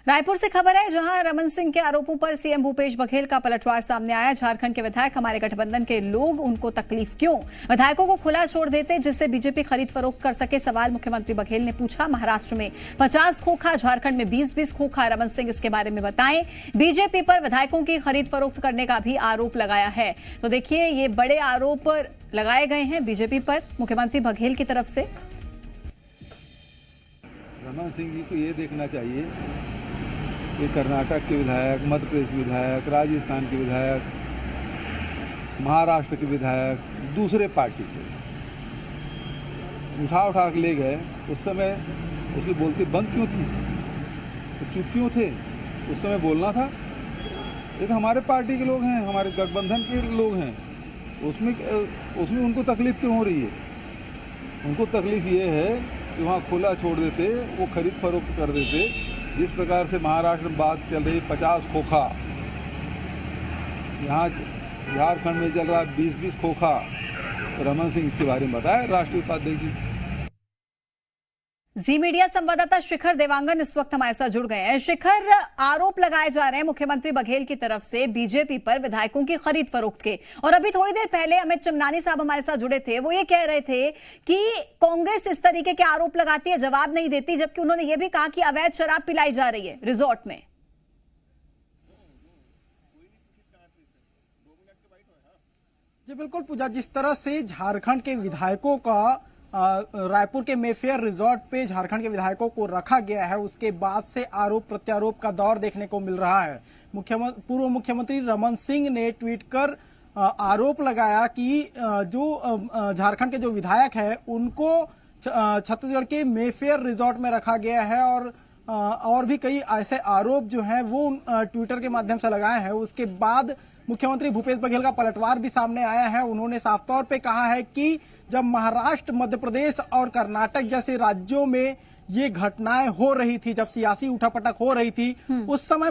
रायपुर से खबर है, जहां रमन सिंह के आरोपों पर सीएम भूपेश बघेल का पलटवार सामने आया। झारखंड के विधायक हमारे गठबंधन के लोग, उनको तकलीफ क्यों? विधायकों को खुला छोड़ देते जिससे बीजेपी खरीद फरोख्त कर सके, सवाल मुख्यमंत्री बघेल ने पूछा। महाराष्ट्र में 50 खोखा, झारखंड में 20-20 खोखा। रमन सिंह इसके बारे में बताएं। बीजेपी पर विधायकों की खरीद फरोख्त करने का भी आरोप लगाया है। तो देखिए, ये बड़े आरोप लगाए गए हैं बीजेपी पर मुख्यमंत्री बघेल की तरफ से। रमन सिंह जी को ये देखना चाहिए कि कर्नाटक के विधायक, मध्य प्रदेश के विधायक, राजस्थान के विधायक, महाराष्ट्र के विधायक, दूसरे पार्टी के उठा के ले गए। उस समय उसकी बोलती बंद क्यों थी? तो चुप क्यों थे? उस समय बोलना था। ये तो हमारे पार्टी के लोग हैं, हमारे गठबंधन के लोग हैं। उसमें उनको तकलीफ क्यों हो रही है? उनको तकलीफ ये है कि वहाँ खुला छोड़ देते, वो खरीद फरोख्त कर देते। जिस प्रकार से महाराष्ट्र में बात चल रही 50 खोखा, यहाँ झारखंड में चल रहा 20-20 खोखा। रमन सिंह इसके बारे में बताए राष्ट्रीय उपाध्यक्ष जी। जी मीडिया संवाददाता शिखर देवांगन इस वक्त हमारे साथ जुड़ गए हैं। शिखर, आरोप लगाए जा रहे हैं मुख्यमंत्री बघेल की तरफ से बीजेपी पर विधायकों की खरीद फरोख्त के, और अभी थोड़ी देर पहले अमित चमनानी साहब हमारे साथ जुड़े थे। वो ये कह रहे थे कि कांग्रेस इस तरीके के आरोप लगाती है, जवाब नहीं देती, जबकि उन्होंने ये भी कहा कि अवैध शराब पिलाई जा रही है रिजॉर्ट में। जी बिल्कुल पूजा, जिस तरह से झारखंड के विधायकों का रायपुर के मेफेयर रिजॉर्ट पे झारखंड के विधायकों को रखा गया है, उसके बाद से आरोप प्रत्यारोप का दौर देखने को मिल रहा है। पूर्व मुख्यमंत्री रमन सिंह ने ट्वीट कर आरोप लगाया कि जो झारखंड के जो विधायक है उनको छत्तीसगढ़ के मेफेयर रिजॉर्ट में रखा गया है, और भी कई ऐसे आरोप जो हैं वो ट्विटर के माध्यम से लगाए हैं। उसके बाद मुख्यमंत्री भूपेश बघेल का पलटवार भी सामने आया है। उन्होंने साफ तौर पे कहा है कि जब महाराष्ट्र, मध्य प्रदेश और कर्नाटक जैसे राज्यों में ये घटनाएं हो रही थी, जब सियासी उठापटक हो रही थी, उस समय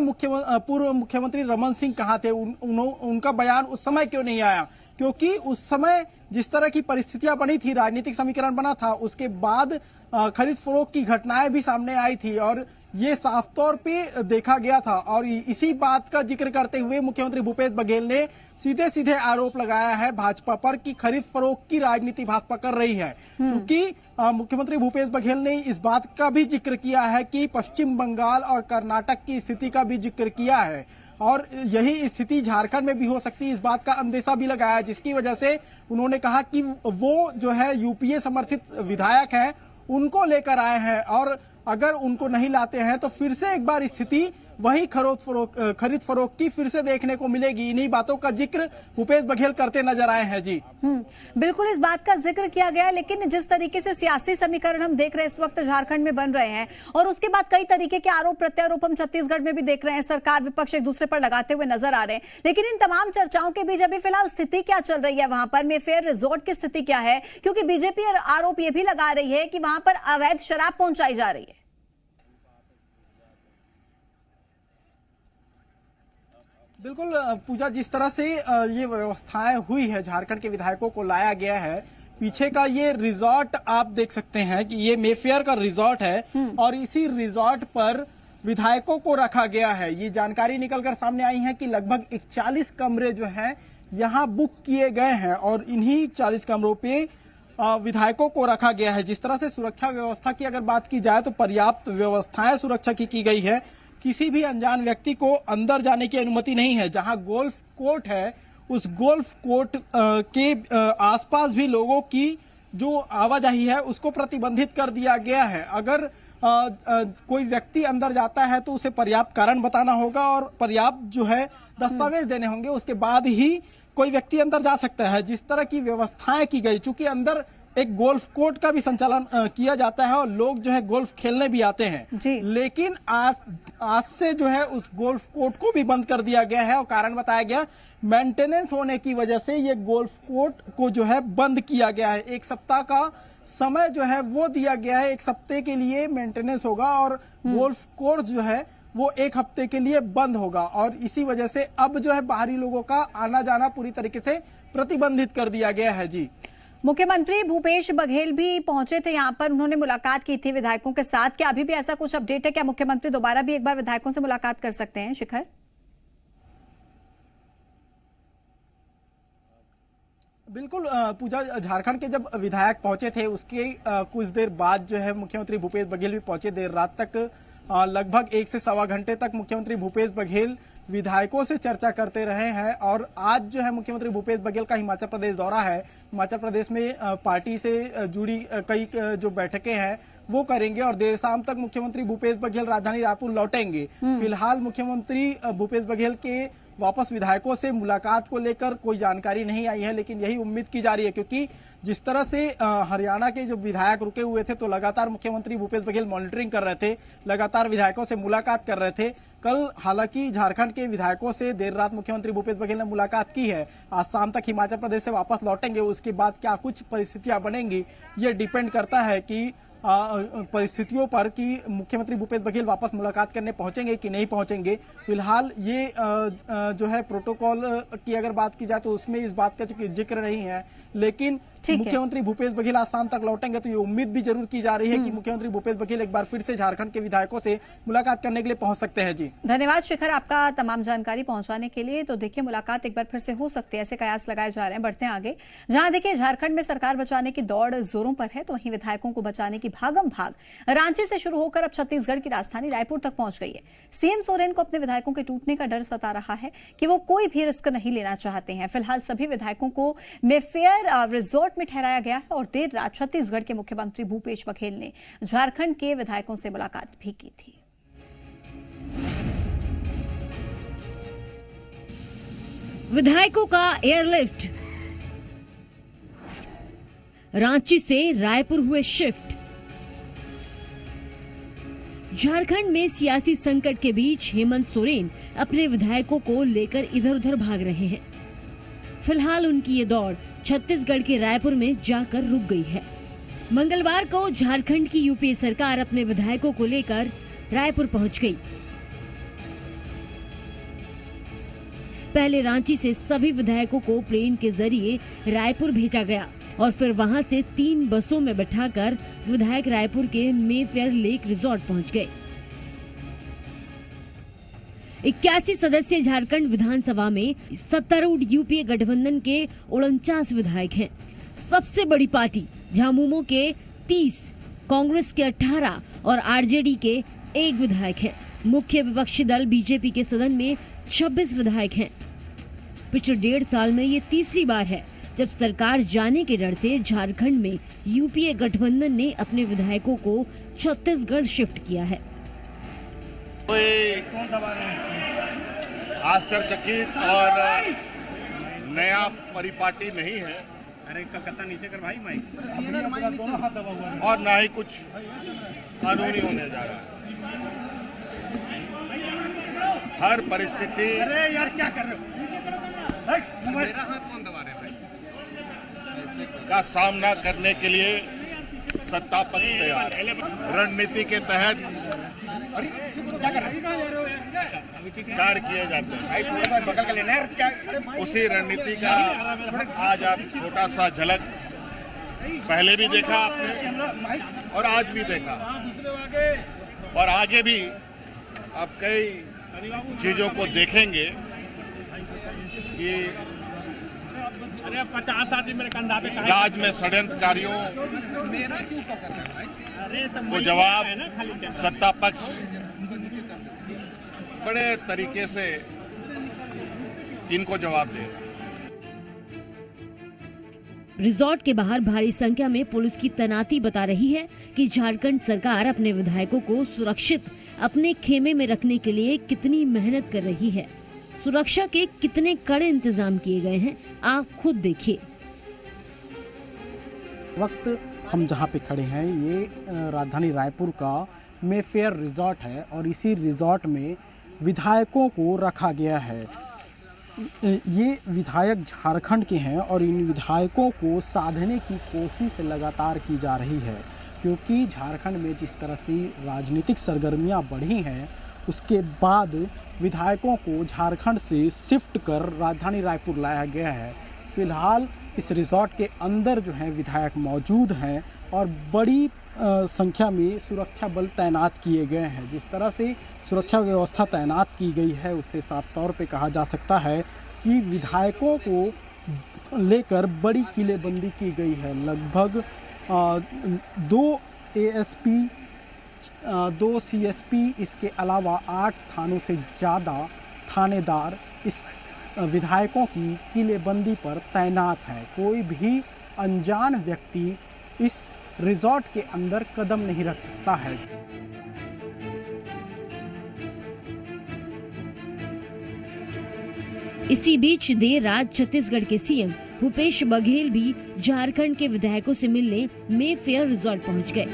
पूर्व मुख्यमंत्री रमन सिंह कहाँ थे? उनका बयान उस समय क्यों नहीं आया? क्योंकि उस समय जिस तरह की परिस्थितियां बनी थी, राजनीतिक समीकरण बना था, उसके बाद खरीद फरोख्त की घटनाएं भी सामने आई थी और ये साफ तौर पे देखा गया था। और इसी बात का जिक्र करते हुए मुख्यमंत्री भूपेश बघेल ने सीधे सीधे आरोप लगाया है भाजपा पर कि खरीद फरोख्त की राजनीति भाजपा कर रही है। क्योंकि मुख्यमंत्री भूपेश बघेल ने इस बात का भी जिक्र किया है कि पश्चिम बंगाल और कर्नाटक की स्थिति का भी जिक्र किया है, और यही स्थिति झारखंड में भी हो सकती है, इस बात का अंदेशा भी लगाया, जिसकी वजह से उन्होंने कहा कि वो जो है यूपीए समर्थित विधायक हैं, उनको लेकर आए हैं, और अगर उनको नहीं लाते हैं तो फिर से एक बार स्थिति वही खरीद फरोख्त की फिर से देखने को मिलेगी। इन्हीं बातों का जिक्र भूपेश बघेल करते नजर आए हैं। जी बिल्कुल, इस बात का जिक्र किया गया, लेकिन जिस तरीके से सियासी समीकरण हम देख रहे हैं इस वक्त झारखंड में बन रहे हैं, और उसके बाद कई तरीके के आरोप प्रत्यारोप हम छत्तीसगढ़ में भी देख रहे हैं, सरकार विपक्ष एक दूसरे पर लगाते हुए नजर आ रहे हैं। लेकिन इन तमाम चर्चाओं के बीच अभी फिलहाल स्थिति क्या चल रही है वहां पर? मेफेयर रिजॉर्ट की स्थिति क्या है? क्योंकि बीजेपी आरोप ये भी लगा रही है कि वहां पर अवैध शराब पहुंचाई जा रही है। बिल्कुल पूजा, जिस तरह से ये व्यवस्थाएं हुई है, झारखंड के विधायकों को लाया गया है, पीछे का ये रिजॉर्ट आप देख सकते हैं कि ये मेफेयर का रिजॉर्ट है, और इसी रिजॉर्ट पर विधायकों को रखा गया है। ये जानकारी निकलकर सामने आई है कि लगभग 41 कमरे जो हैं यहाँ बुक किए गए हैं, और इन्हीं 40 कमरों पे विधायकों को रखा गया है। जिस तरह से सुरक्षा व्यवस्था की अगर बात की जाए तो पर्याप्त व्यवस्थाएं सुरक्षा की गई है। किसी भी अनजान व्यक्ति को अंदर जाने की अनुमति नहीं है। जहां गोल्फ कोर्ट है, उस गोल्फ कोर्ट के आसपास भी लोगों की जो आवाजाही है उसको प्रतिबंधित कर दिया गया है। अगर कोई व्यक्ति अंदर जाता है तो उसे पर्याप्त कारण बताना होगा और पर्याप्त जो है दस्तावेज देने होंगे, उसके बाद ही कोई व्यक्ति अंदर जा सकता है। जिस तरह की व्यवस्थाएं की गई, चूंकि अंदर एक गोल्फ कोर्ट का भी संचालन किया जाता है और लोग जो है गोल्फ खेलने भी आते हैं, लेकिन आज से जो है उस गोल्फ कोर्ट को भी बंद कर दिया गया है, और कारण बताया गया मेंटेनेंस होने की वजह से ये गोल्फ कोर्ट को जो है बंद किया गया है। 1 सप्ताह का समय जो है वो दिया गया है, 1 सप्ताह के लिए मेंटेनेंस होगा और गोल्फ कोर्स जो है वो 1 हफ्ते के लिए बंद होगा, और इसी वजह से अब जो है बाहरी लोगों का आना जाना पूरी तरीके से प्रतिबंधित कर दिया गया है। जी मुख्यमंत्री भूपेश बघेल भी पहुंचे थे यहां पर, उन्होंने मुलाकात की थी विधायकों के साथ। क्या अभी भी ऐसा कुछ अपडेट है? क्या मुख्यमंत्री दोबारा भी एक बार विधायकों से मुलाकात कर सकते हैं, शिखर? बिल्कुल पूजा, झारखंड के जब विधायक पहुंचे थे उसके कुछ देर बाद जो है मुख्यमंत्री भूपेश बघेल भी पहुंचे। देर रात तक लगभग 1 से सवा घंटे तक मुख्यमंत्री भूपेश बघेल विधायकों से चर्चा करते रहे हैं। और आज जो है मुख्यमंत्री भूपेश बघेल का हिमाचल प्रदेश दौरा है। हिमाचल प्रदेश में पार्टी से जुड़ी कई जो बैठकें हैं वो करेंगे और देर शाम तक मुख्यमंत्री भूपेश बघेल राजधानी रायपुर लौटेंगे। फिलहाल मुख्यमंत्री भूपेश बघेल के वापस विधायकों से मुलाकात को लेकर कोई जानकारी नहीं आई है, लेकिन यही उम्मीद की जा रही है क्योंकि जिस तरह से हरियाणा के जो विधायक रुके हुए थे तो लगातार मुख्यमंत्री भूपेश बघेल मॉनिटरिंग कर रहे थे, लगातार विधायकों से मुलाकात कर रहे थे। कल हालांकि झारखंड के विधायकों से देर रात मुख्यमंत्री भूपेश बघेल ने मुलाकात की है। आज शाम तक हिमाचल प्रदेश से वापस लौटेंगे। उसके बाद क्या कुछ परिस्थितियां बनेंगी ये डिपेंड करता है कि परिस्थितियों पर कि मुख्यमंत्री भूपेश बघेल वापस मुलाकात करने पहुंचेंगे कि नहीं पहुंचेंगे। फिलहाल ये जो है प्रोटोकॉल की अगर बात की जाए तो उसमें इस बात का जिक्र नहीं है, लेकिन मुख्यमंत्री भूपेश बघेल आज शाम तक लौटेंगे तो ये उम्मीद भी जरूर की जा रही है कि मुख्यमंत्री भूपेश बघेल एक बार फिर से झारखंड के विधायकों से मुलाकात करने के लिए पहुंच सकते हैं। जी धन्यवाद शिखर आपका तमाम जानकारी पहुंचाने के लिए। तो देखिए मुलाकात एक बार फिर से हो सकती है, ऐसे कयास लगाए जा रहे हैं। बढ़ते हैं आगे, जहां देखिए झारखंड में सरकार बचाने की दौड़ जोरों पर है तो वहीं विधायकों को बचाने की भागम भाग रांची से शुरू होकर अब छत्तीसगढ़ की राजधानी रायपुर तक पहुंच गई है। सीएम सोरेन को अपने विधायकों के टूटने का डर सता रहा है कि वो कोई भी रिस्क नहीं लेना चाहते हैं। फिलहाल सभी विधायकों को मेफेयर रिजॉर्ट में ठहराया गया है और देर रात छत्तीसगढ़ के मुख्यमंत्री भूपेश बघेल ने झारखंड के विधायकों से मुलाकात भी की थी। विधायकों का एयरलिफ्ट, रांची से रायपुर हुए शिफ्ट। झारखंड में सियासी संकट के बीच हेमंत सोरेन अपने विधायकों को लेकर इधर उधर भाग रहे हैं। फिलहाल उनकी ये दौड़ छत्तीसगढ़ के रायपुर में जाकर रुक गई है। मंगलवार को झारखंड की यूपीए सरकार अपने विधायकों को लेकर रायपुर पहुंच गई। पहले रांची से सभी विधायकों को प्लेन के जरिए रायपुर भेजा गया और फिर वहां से 3 बसों में बैठाकर विधायक रायपुर के मेफेयर लेक रिजॉर्ट पहुंच गए। 81 सदस्यीय झारखंड विधानसभा में सत्तारूढ़ यूपीए गठबंधन के 49 विधायक हैं। सबसे बड़ी पार्टी झामुमो के 30, कांग्रेस के 18 और आरजेडी के 1 विधायक हैं। मुख्य विपक्षी दल बीजेपी के सदन में 26 विधायक हैं। पिछले 1.5 साल में ये तीसरी बार है जब सरकार जाने के डर से झारखंड में यूपीए गठबंधन ने अपने विधायकों को छत्तीसगढ़ शिफ्ट किया है। आश्चर्यचकित और नया परिपाटी नहीं है। अरे कलकत्ता नीचे कर भाई माइक। और ना ही कुछ कानूनी होने जा रहा है। हर परिस्थिति अरे यार क्या कर रहे हो? मेरा हाथ कौन दबा रहे भाई? का सामना करने के लिए सत्ता पक्ष तैयार है। रणनीति के तहत कार्य किए जाते हैं। उसी रणनीति का आज आप छोटा सा झलक पहले भी देखा आपने और आज भी देखा और आगे भी आप कई चीजों को देखेंगे कि 50 आदमी मेरे कंधा पे राज्य में षड्यंत्रकारियों को जवाब सत्ता पक्ष बड़े तरीके से इनको जवाब देगा। रिजॉर्ट के बाहर भारी संख्या में पुलिस की तैनाती बता रही है कि झारखंड सरकार अपने विधायकों को सुरक्षित अपने खेमे में रखने के लिए कितनी मेहनत कर रही है। सुरक्षा के कितने कड़े इंतजाम किए गए हैं आप खुद देखिए। वक्त हम जहाँ पे खड़े हैं ये राजधानी रायपुर का मेफेयर रिजॉर्ट है और इसी रिजॉर्ट में विधायकों को रखा गया है। ये विधायक झारखंड के हैं और इन विधायकों को साधने की कोशिश लगातार की जा रही है क्योंकि झारखंड में जिस तरह से राजनीतिक सरगर्मियां बढ़ी हैं उसके बाद विधायकों को झारखंड से शिफ्ट कर राजधानी रायपुर लाया गया है। फिलहाल इस रिजॉर्ट के अंदर जो है विधायक मौजूद हैं और बड़ी संख्या में सुरक्षा बल तैनात किए गए हैं। जिस तरह से सुरक्षा व्यवस्था तैनात की गई है उससे साफ तौर पे कहा जा सकता है कि विधायकों को लेकर बड़ी किलेबंदी की गई है। लगभग 2 ASP 2 CSP इसके अलावा 8 थानों से ज़्यादा थानेदार इस विधायकों की किलेबंदी पर तैनात है। कोई भी अनजान व्यक्ति इस रिजॉर्ट के अंदर कदम नहीं रख सकता है। इसी बीच देर रात छत्तीसगढ़ के सीएम भूपेश बघेल भी झारखंड के विधायकों से मिलने मेफेयर रिजॉर्ट पहुंच गए।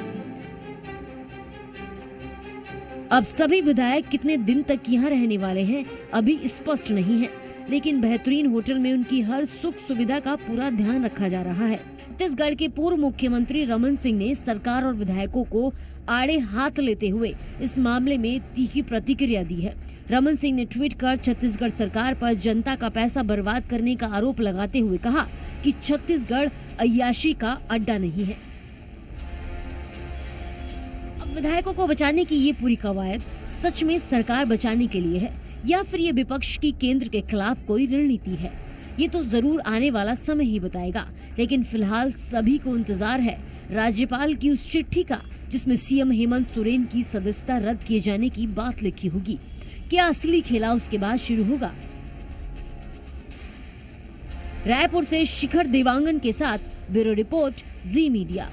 अब सभी विधायक कितने दिन तक यहाँ रहने वाले हैं अभी स्पष्ट नहीं है, लेकिन बेहतरीन होटल में उनकी हर सुख सुविधा का पूरा ध्यान रखा जा रहा है। छत्तीसगढ़ के पूर्व मुख्यमंत्री रमन सिंह ने सरकार और विधायकों को आड़े हाथ लेते हुए इस मामले में तीखी प्रतिक्रिया दी है। रमन सिंह ने ट्वीट कर छत्तीसगढ़ सरकार पर जनता का पैसा बर्बाद करने का आरोप लगाते हुए कहा कि छत्तीसगढ़ अय्याशी का अड्डा नहीं है। अब विधायकों को बचाने की ये पूरी कवायद सच में सरकार बचाने के लिए है या फिर ये विपक्ष की केंद्र के खिलाफ कोई रणनीति है, ये तो जरूर आने वाला समय ही बताएगा। लेकिन फिलहाल सभी को इंतजार है राज्यपाल की उस चिट्ठी का जिसमें सीएम हेमंत सोरेन की सदस्यता रद्द किए जाने की बात लिखी होगी। क्या असली खेला उसके बाद शुरू होगा? रायपुर से शिखर देवांगन के साथ ब्यूरो रिपोर्ट जी मीडिया।